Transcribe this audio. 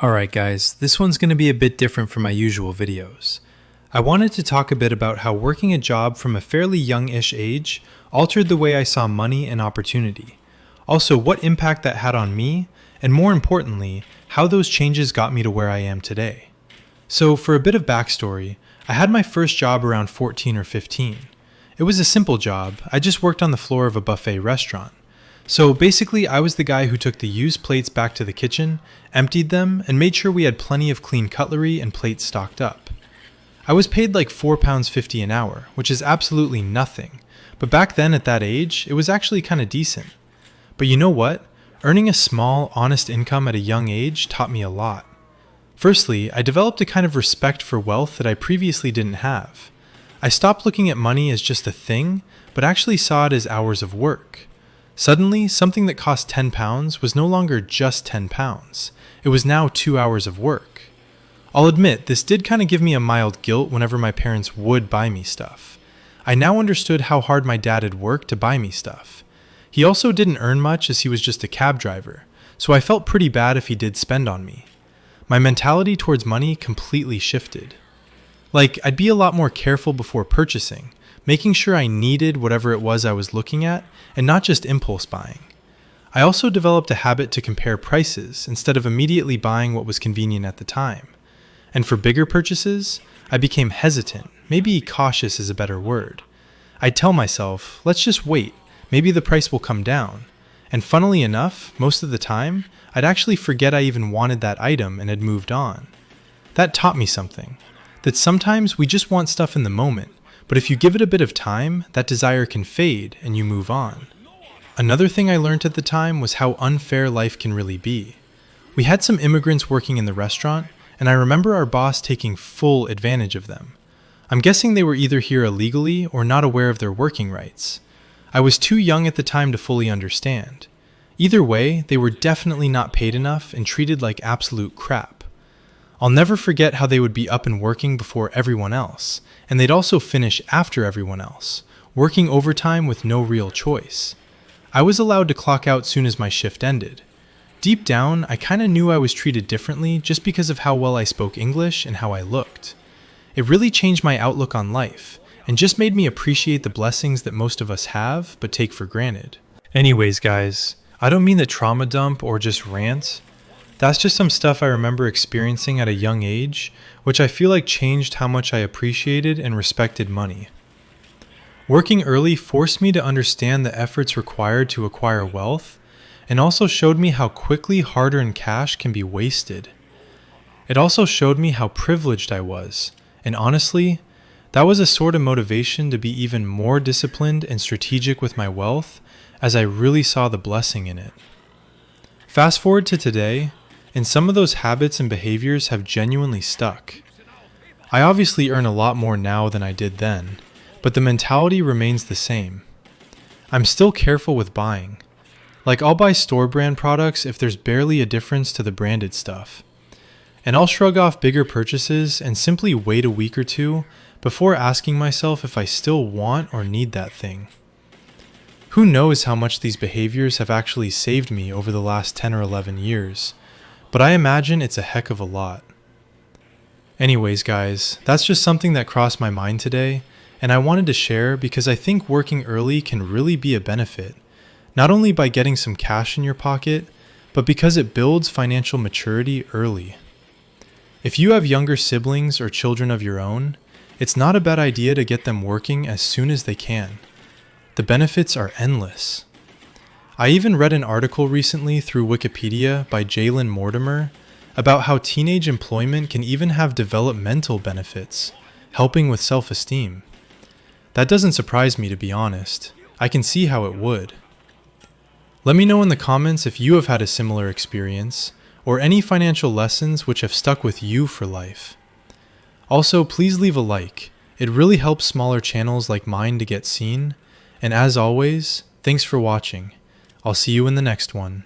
Alright guys, this one's going to be a bit different from my usual videos. I wanted to talk a bit about how working a job from a fairly young-ish age altered the way I saw money and opportunity. Also, what impact that had on me, and more importantly, how those changes got me to where I am today. So for a bit of backstory, I had my first job around 14 or 15. It was a simple job, I just worked on the floor of a buffet restaurant. So basically, I was the guy who took the used plates back to the kitchen, emptied them, and made sure we had plenty of clean cutlery and plates stocked up. I was paid like £4.50 an hour, which is absolutely nothing, but back then at that age, it was actually kind of decent. But you know what? Earning a small, honest income at a young age taught me a lot. Firstly, I developed a kind of respect for wealth that I previously didn't have. I stopped looking at money as just a thing, but actually saw it as hours of work. Suddenly, something that cost £10 was no longer just £10. It was now 2 hours of work. I'll admit, this did kind of give me a mild guilt whenever my parents would buy me stuff. I now understood how hard my dad had worked to buy me stuff. He also didn't earn much as he was just a cab driver, so I felt pretty bad if he did spend on me. My mentality towards money completely shifted. Like, I'd be a lot more careful before purchasing, making sure I needed whatever it was I was looking at, and not just impulse buying. I also developed a habit to compare prices instead of immediately buying what was convenient at the time. And for bigger purchases, I became hesitant, maybe cautious is a better word. I'd tell myself, let's just wait, maybe the price will come down. And funnily enough, most of the time, I'd actually forget I even wanted that item and had moved on. That taught me something, that sometimes we just want stuff in the moment, but if you give it a bit of time, that desire can fade and you move on. Another thing I learned at the time was how unfair life can really be. We had some immigrants working in the restaurant, and I remember our boss taking full advantage of them. I'm guessing they were either here illegally or not aware of their working rights. I was too young at the time to fully understand. Either way, they were definitely not paid enough and treated like absolute crap. I'll never forget how they would be up and working before everyone else, and they'd also finish after everyone else, working overtime with no real choice. I was allowed to clock out soon as my shift ended. Deep down, I kinda knew I was treated differently just because of how well I spoke English and how I looked. It really changed my outlook on life, and just made me appreciate the blessings that most of us have, but take for granted. Anyways, guys, I don't mean to trauma dump or just rant. That's just some stuff I remember experiencing at a young age, which I feel like changed how much I appreciated and respected money. Working early forced me to understand the efforts required to acquire wealth, and also showed me how quickly hard-earned cash can be wasted. It also showed me how privileged I was, and honestly, that was a sort of motivation to be even more disciplined and strategic with my wealth, as I really saw the blessing in it. Fast forward to today, and some of those habits and behaviors have genuinely stuck. I obviously earn a lot more now than I did then, but the mentality remains the same. I'm still careful with buying. Like, I'll buy store brand products if there's barely a difference to the branded stuff. And I'll shrug off bigger purchases and simply wait a week or two before asking myself if I still want or need that thing. Who knows how much these behaviors have actually saved me over the last 10 or 11 years, but I imagine it's a heck of a lot. Anyways, guys, that's just something that crossed my mind today, and I wanted to share because I think working early can really be a benefit, not only by getting some cash in your pocket, but because it builds financial maturity early. If you have younger siblings or children of your own, it's not a bad idea to get them working as soon as they can. The benefits are endless. I even read an article recently through Wikipedia by Jalen Mortimer about how teenage employment can even have developmental benefits, helping with self-esteem. That doesn't surprise me, to be honest. I can see how it would. Let me know in the comments if you have had a similar experience, or any financial lessons which have stuck with you for life. Also, please leave a like. It really helps smaller channels like mine to get seen. And as always, thanks for watching. I'll see you in the next one.